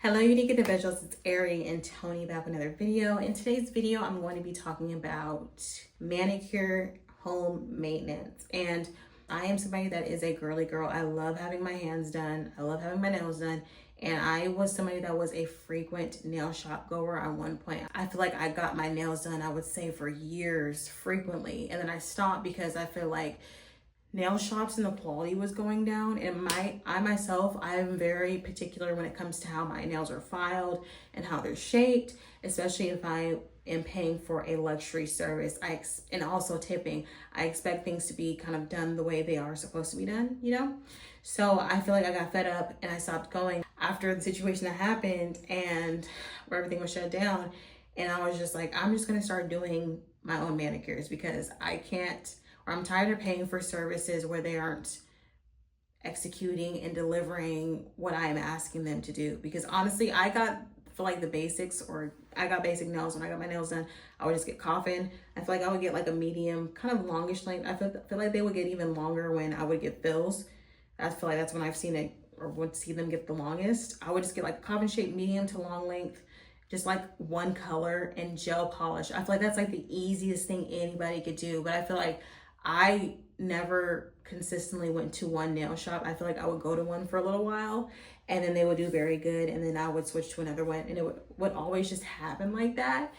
Hello, unique individuals. It's Ari and Tony back with another video. In today's video, I'm going to be talking about manicure home maintenance. And I am somebody that is a girly girl. I love having my hands done. I love having my nails done. And I was somebody that was a frequent nail shop goer at one point. I feel like I got my nails done, I would say, for years frequently. And then I stopped because I feel like nail shops and the quality was going down, and I myself, I'm very particular when it comes to how my nails are filed and how they're shaped, especially if I am paying for a luxury service. And also tipping, I expect things to be kind of done the way they are supposed to be done, you know? So I feel like I got fed up and I stopped going after the situation that happened and where everything was shut down. And I was just like, I'm just gonna start doing my own manicures because I can't, or I'm tired of paying for services where they aren't executing and delivering what I am asking them to do. Because honestly, I got for like the basics, or I got basic nails when I got my nails done. I would just get coffin. I feel like I would get like a medium, kind of longish length. I feel like they would get even longer when I would get fills. I feel like that's when I've seen it, or would see them get the longest. I would just get like a coffin shape, medium to long length, just like one color and gel polish. I feel like that's like the easiest thing anybody could do. But I feel like I never consistently went to one nail shop. I feel like I would go to one for a little while and then they would do very good, and then I would switch to another one, and it would always just happen like that.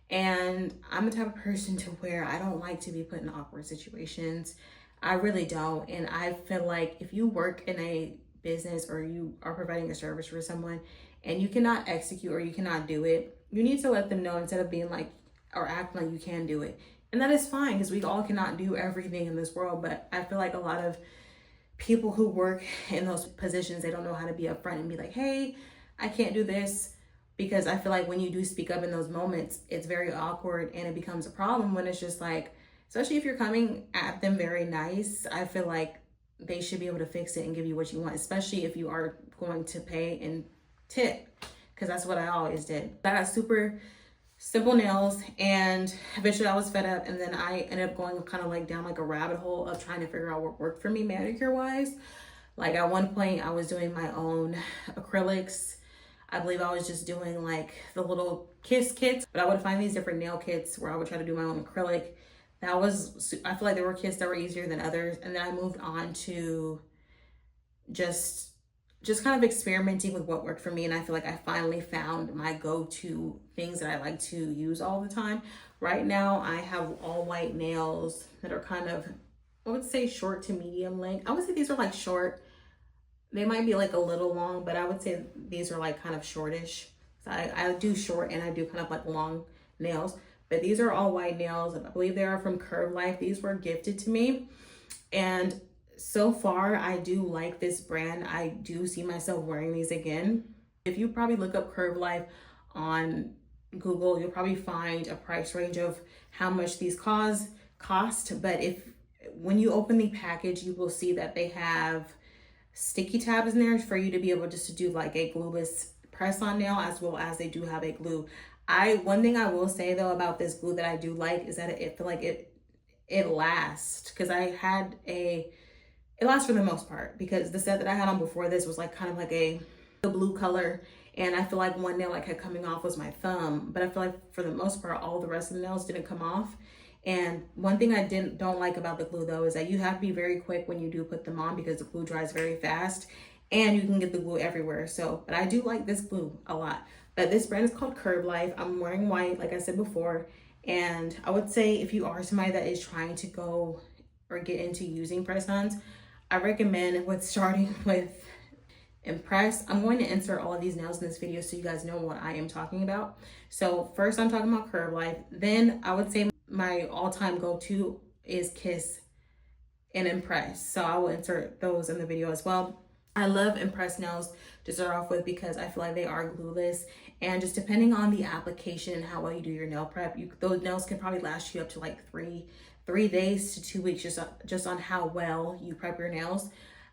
And I'm the type of person to where I don't like to be put in awkward situations. I really don't. And I feel like if you work in a business or you are providing a service for someone and you cannot execute or you cannot do it, you need to let them know instead of being like, or acting like you can do it. And that is fine because we all cannot do everything in this world. But I feel like a lot of people who work in those positions, they don't know how to be upfront and be like, hey, I can't do this. Because I feel like when you do speak up in those moments, it's very awkward and it becomes a problem when it's just like, especially if you're coming at them very nice, I feel like they should be able to fix it and give you what you want, especially if you are going to pay and tip, because that's what I always did. I got super simple nails and eventually I was fed up, and then I ended up going kind of like down like a rabbit hole of trying to figure out what worked for me manicure wise. Like at one point I was doing my own acrylics. I believe I was just doing like the little kiss kits, but I would find these different nail kits where I would try to do my own acrylic. I feel like there were kits that were easier than others. And then I moved on to just kind of experimenting with what worked for me. And I feel like I finally found my go-to things that I like to use all the time. Right now, I have all white nails that are kind of, I would say short to medium length. I would say these are like short. They might be like a little long, but I would say these are like kind of shortish. So I do short and I do kind of like long nails. But these are all white nails. I believe they are from Curve Life. These were gifted to me. And so far, I do like this brand. I do see myself wearing these again. If you probably look up Curve Life on Google, you'll probably find a price range of how much these cost. But when you open the package, you will see that they have sticky tabs in there for you to be able just to do like a glueless press-on nail, as well as they do have a glue. One thing I will say though about this glue that I do like is that it feel like it lasts, because it lasts for the most part, because the set that I had on before this was like kind of like a blue color, and I feel like one nail I kept coming off was my thumb, but I feel like for the most part all the rest of the nails didn't come off. And one thing I don't like about the glue though is that you have to be very quick when you do put them on, because the glue dries very fast and you can get the glue everywhere. So, but I do like this glue a lot. But this brand is called Curve Life. I'm wearing white, like I said before. And I would say if you are somebody that is trying to go or get into using press-ons, I recommend starting with Impress. I'm going to insert all of these nails in this video so you guys know what I am talking about. So first I'm talking about Curve Life. Then I would say my all-time go-to is Kiss and Impress. So I will insert those in the video as well. I love Impress nails to start off with because I feel like they are glueless, and just depending on the application and how well you do your nail prep, those nails can probably last you up to like three days to 2 weeks, just on how well you prep your nails.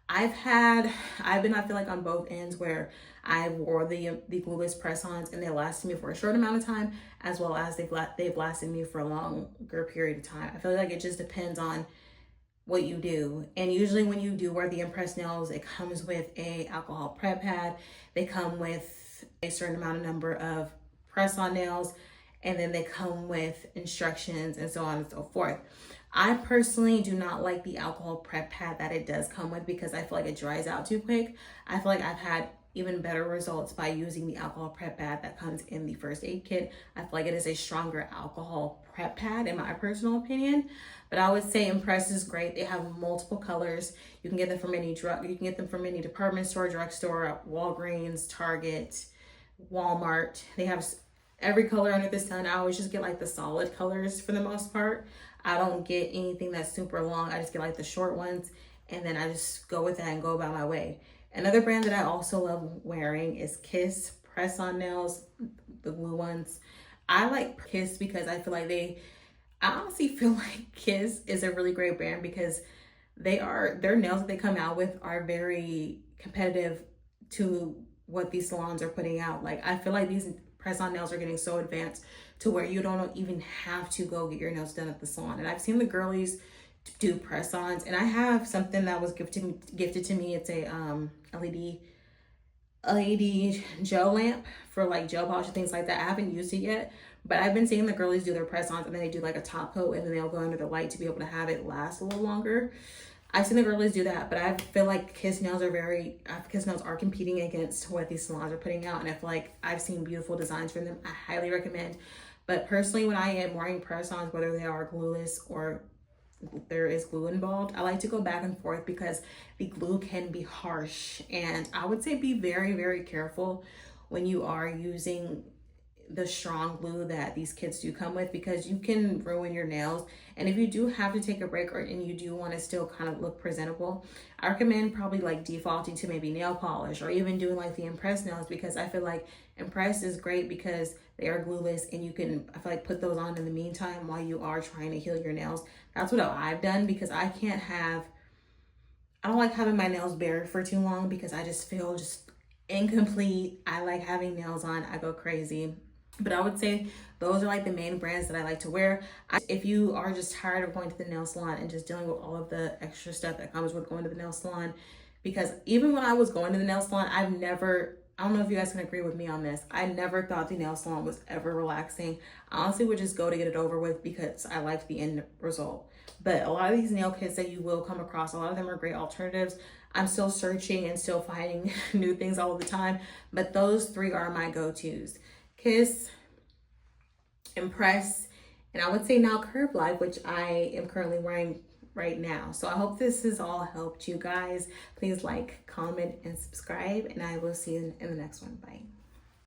I feel like on both ends where I wore the glueless press-ons and they lasted me for a short amount of time, as well as they've lasted me for a longer period of time. I feel like it just depends on what you do. And usually when you do wear the Impress nails, it comes with a alcohol prep pad. They come with a certain amount of number of press-on nails, and then they come with instructions and so on and so forth. I personally do not like the alcohol prep pad that it does come with because I feel like it dries out too quick. I feel like I've had even better results by using the alcohol prep pad that comes in the first aid kit. I feel like it is a stronger alcohol prep pad in my personal opinion. But I would say Impress is great. They have multiple colors. You can get them from any department store, drugstore, Walgreens, Target, Walmart. They have every color under the sun. I always just get like the solid colors for the most part. I don't get anything that's super long. I just get like the short ones, and then I just go with that and go about my way. Another brand that I also love wearing is Kiss press-on nails, the blue ones. I like Kiss because I feel like I honestly feel like Kiss is a really great brand because their nails that they come out with are very competitive to what these salons are putting out. Like, I feel like these press-on nails are getting so advanced to where you don't even have to go get your nails done at the salon. And I've seen the girlies do press-ons, and I have something that was gifted to me. It's a LED gel lamp for like gel polish and things like that. I haven't used it yet, but I've been seeing the girlies do their press-ons, and then they do like a top coat, and then they'll go under the light to be able to have it last a little longer. I've seen the girlies do that, but I feel like Kiss nails are competing against what these salons are putting out, and I feel like I've seen beautiful designs from them. I highly recommend. But personally, when I am wearing press-ons, whether they are glueless or there is glue involved, I like to go back and forth because the glue can be harsh, and I would say be very, very careful when you are using the strong glue that these kits do come with, because you can ruin your nails. And if you do have to take a break and you do want to still kind of look presentable, I recommend probably like defaulting to maybe nail polish or even doing like the Impress nails, because I feel like Impress is great because they are glueless and you can, I feel like, put those on in the meantime while you are trying to heal your nails. That's what I've done, because I don't like having my nails bare for too long because I just feel just incomplete. I like having nails on. I go crazy. But I would say those are like the main brands that I like to wear. If you are just tired of going to the nail salon and just dealing with all of the extra stuff that comes with going to the nail salon, because even when I was going to the nail salon, I don't know if you guys can agree with me on this, I never thought the nail salon was ever relaxing. I honestly would just go to get it over with because I liked the end result. But a lot of these nail kits that you will come across, a lot of them are great alternatives. I'm still searching and still finding new things all the time, but those three are my go-tos. Kiss, Impress, and I would say now Curve Life, which I am currently wearing right now. So I hope this has all helped you guys. Please like, comment, and subscribe, and I will see you in the next one. Bye.